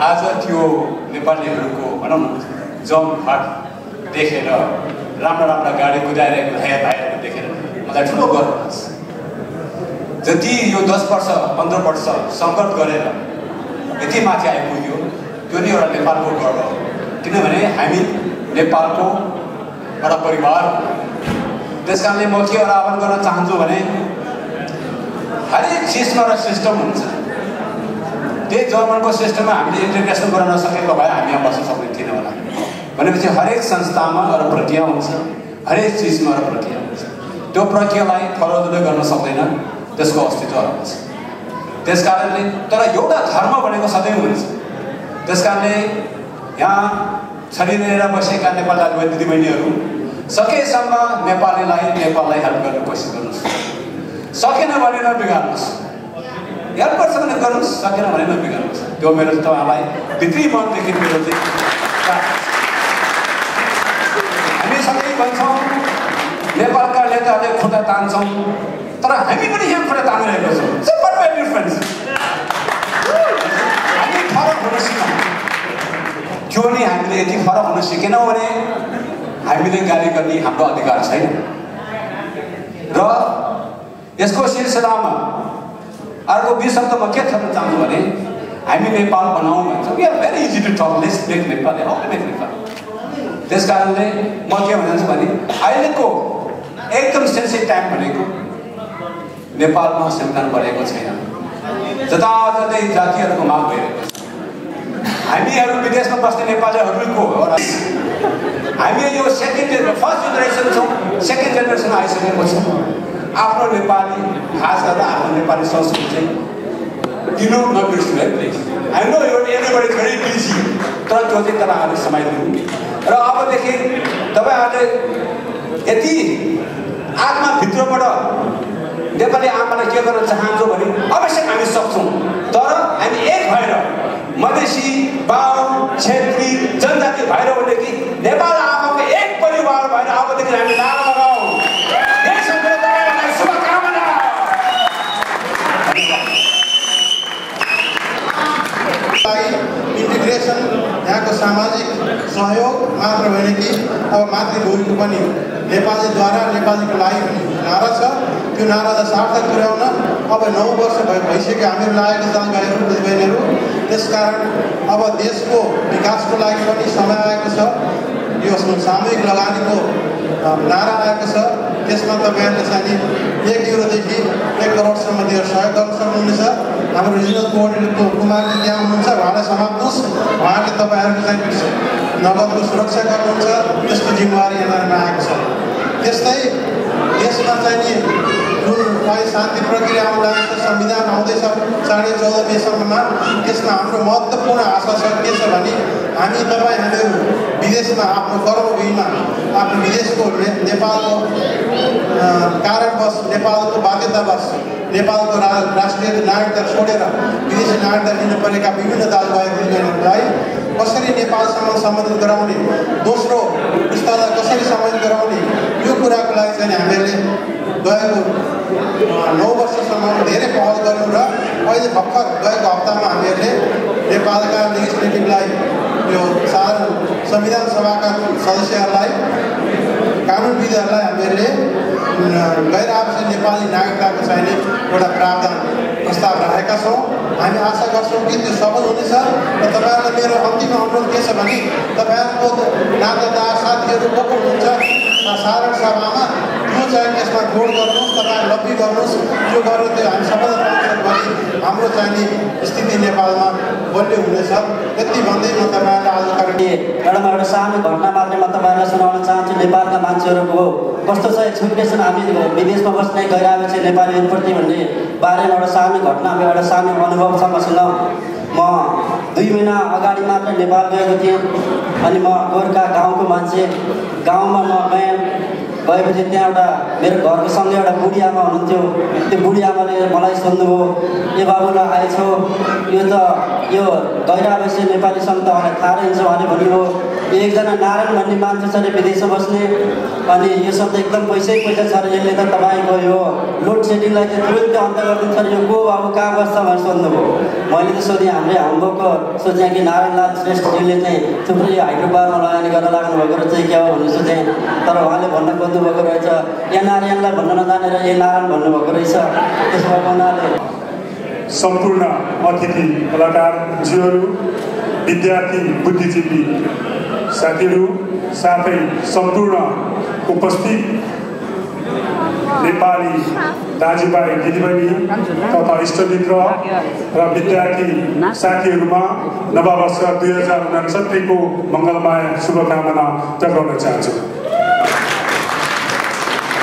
आज त्यो नेपालीहरूको भनौँ जमघट देखेर राम्रा राम्रा गाडी कुदाइरहेको भाइहरूको देखेर मलाई ठुलो गर्व लाग्छ। जति यो 10 वर्ष 15 वर्ष सङ्घर्ष गरेर यति माथि आइपुग्यो त्यो नै एउटा नेपालको गर्व हो। किनभने हामी नेपालको एउटा परिवार। त्यस कारणले म के आह्वान गर्न चाहन्छु भने हरेक चिजमा एउटा सिस्टम हुन्छ। त्यही जर्मनको सिस्टममा हामीले इन्टिग्रेसन गर्न नसकेको भए हामी यहाँ बस्न सक्ने थिएन होला। भनेपछि हरेक संस्थामा एउटा प्रक्रिया हुन्छ, हरेक चिजमा एउटा प्रक्रिया हुन्छ। त्यो प्रक्रियालाई फलो गर्न सक्दैन, त्यसको अस्तित्व हुन्छ। त्यस कारणले तर एउटा धर्म भनेको सधैँ हुन्छ। त्यस कारणले यहाँ छरिएर बसेका नेपाली दाजुभाइ दिदीबहिनीहरू सकेसम्म नेपाललाई हेल्प गर्ने कोसिस गर्नुहोस्। सकेन भने नबिगार्नुहोस्, हेल्प गर्छ भने गर्नुहोस्, सकेन भने नबिगार्नुहोस्। त्यो मेरो तपाईँलाई भित्री मनदेखि मेरो चाहिँ हामी सधैँ भन्छौँ नेपालका नेताहरूले खुट्टा तान्छौँ, तर हामी पनि यहाँ खुट्टा तानिरहेको छौँ। हामी फरक हुन सिकौँ। त्यो नि हामीले यति फरक हुन सिकेनौँ भने हामीले गाली गर्ने हाम्रो अधिकार छैन। र यसको सिलसिलामा अर्को विषय त म के थप्न चाहन्छु भने हामी नेपाल बनाऊँ भन्छौँ। We are very easy to talk, let's make Nepal, how to make Nepal. त्यस कारणले म के भन्छु भने अहिलेको एकदम सेन्सिटिभ टाइम भनेको नेपालमा संविधान बनेको छैन। जताततै जातिहरूको माग भइरहेको छ। हामीहरू विदेशमा बस्ने नेपालीहरूको हामी यो फर्स्ट जेनेरेसन छौँ, सेकेन्ड जेनेरेसन आइसकेको छ। आफ्नो नेपाली खास गरेर आफ्नो नेपाली संस्कृति चाहिँ किन नबिर्सनु है please. I know everybody is very busy, तर त्यो चाहिँ तपाईँहरूले समय दिनु। र अबदेखि तपाईँहरूले यति आत्माभित्रबाट नेपाली आमालाई के गर्न चाहन्छौँ भने अवश्य हामी सक्छौँ। तर हामी एक भएर मधेसी, बाहुन, क्षेत्री, जनजाति भएर भने कि नेपाल आमाको एक परिवार भएर अबदेखि हामी नारा लगाऊ। शुभकामना। इन्टिग्रेसन यहाँको सामाजिक सहयोग मात्र होइन कि अब मातृभूमिको पनि नेपालीद्वारा नेपालीको लागि पनि नारा छ। त्यो नारालाई सार्थक पुर्याउन अब 9 वर्ष भइसक्यो हामीहरू लागेको दाजुभाइहरू दिदीबहिनीहरू। त्यसकारण अब देशको विकासको लागि पनि समय आएको छ। यो सामूहिक लगानीको नारा आएको छ। त्यसमा तपाईँहरूले चाहिँ 1 युरोदेखि 1 करोडसम्म दिएर सहयोग गर्न सक्नुहुनेछ। हाम्रो रिजनल कोअर्डिनेटरको कुमारजी त्यहाँ हुनुहुन्छ, उहाँलाई समात्नुहोस्। उहाँले तपाईँहरूको चाहिँ नगदको सुरक्षा गर्नुहुन्छ, त्यसको जिम्मेवारी यहाँनिर आएको छ। त्यस्तै देशमा चाहिँ नि जुन अहिले शान्ति प्रक्रिया आउन लागेको छ, संविधान आउँदैछ 14.5 मेसम्ममा। त्यसमा हाम्रो महत्त्वपूर्ण आशा छ के छ भने हामीहरू विदेशमा आफ्नो कर्मभूमिमा आफ्नो विदेशको नेपालको कारणवश, नेपालको बाध्यतावश, नेपालको राष्ट्रिय नागरिकता छोडेर विदेशी नागरिकता लिन परेका विभिन्न दाजुभाइ दिदीबहिनीहरूलाई कसरी नेपालसँग सम्बन्धित गराउने, दोस्रो पुस्तालाई कसरी सम्बन्धित गराउने, यो कुराको लागि चाहिँ हामीहरूले गएको 9 वर्षसम्म धेरै पहल गऱ्यौँ। र अहिले भर्खर गएको हप्तामा हामीहरूले नेपालका लेजिस्लेटिभलाई यो साधारण संविधान सभाका सदस्यहरूलाई, कानुनविदहरूलाई हामीहरूले गैर आवश्यक नेपाली नागरिकताको चाहिने एउटा प्रावधान प्रस्ताव राखेका छौँ। हामी आशा गर्छौँ कि त्यो सफल हुनेछ। र तपाईँहरूलाई मेरो अन्तिम अनुरोध के छ भने तपाईँहरूको नातादार साथीहरू को को हुनुहुन्छ साधारण सभामा त्यो चाहिँ त्यसमा जोड गर्नुहोस्, तपाईँ लब्बी गर्नुहोस्। त्यो गरेर त्यो हामी सबैलाई पाउँछौँ भने हाम्रो चाहिने स्थिति नेपालमा बलियो हुनेछ। यति भन्दै म तपाईँहरूलाई आज एउटा सानो घटना मात्रै म तपाईँहरूलाई सुनाउन चाहन्छु। नेपालका मान्छेहरूको कस्तो छ एक्सपेक्टेसन हामी विदेशमा बस्ने गइरहेको छ नेपालीहरूप्रति भन्ने बारेमा एउटा सानो घटना, एउटा सानो अनुभव छ मसँग। म 2 महिना अगाडि मात्र नेपाल गएको थिएँ। अनि म गोर्खा गाउँको मान्छे, गाउँमा म गएपछि त्यहाँ एउटा मेरो घरको सँगै एउटा बुढी आमा हुनुहुन्थ्यो। त्यो बुढी आमाले मलाई सोध्नुभयो, ए बाबुलाई आएछौ, यो गैर आवश्यक नेपाली सङ्घ त मलाई थाहा रहन्छ उहाँले भन्नुभयो। एकजना नारायण भन्ने मान्छे छ अरे विदेशमा बस्ने, अनि यो शब्द एकदम पैसा छ अरे, यसले त तपाईँको यो लोड सेडिङलाई चाहिँ तुरुन्तै अन्त गरिदिन्छ अरे, यो को अब कहाँ बस्छ भनेर सोध्नुभयो। मैले त सोधेँ, हाम्रै हाम्रोको सोचेँ कि नारायणलाल श्रेष्ठजीले चाहिँ थुप्रै हाइड्रो पावरमा लगानी गर्न लाग्नु भएको रहेछ क्या हो भनेर सोचेँ। तर उहाँले भन्न खोज्नुभएको रहेछ यहाँ नारायणलाई भन्न नजानेर ए नारायण भन्नुभएको रहेछ। त्यसो भएको हुनाले सम्पूर्ण अतिथि कलाकारज्यूहरू, विद्यार्थी बुद्धिजीवी साथीहरू, साथै सम्पूर्ण उपस्थित नेपाली दाजुभाइ दिदीबहिनी तथा इष्टमित्र र विद्यार्थी साथीहरूमा नववर्ष 2069 को मङ्गलमय शुभकामना जगाउन चाहन्छु।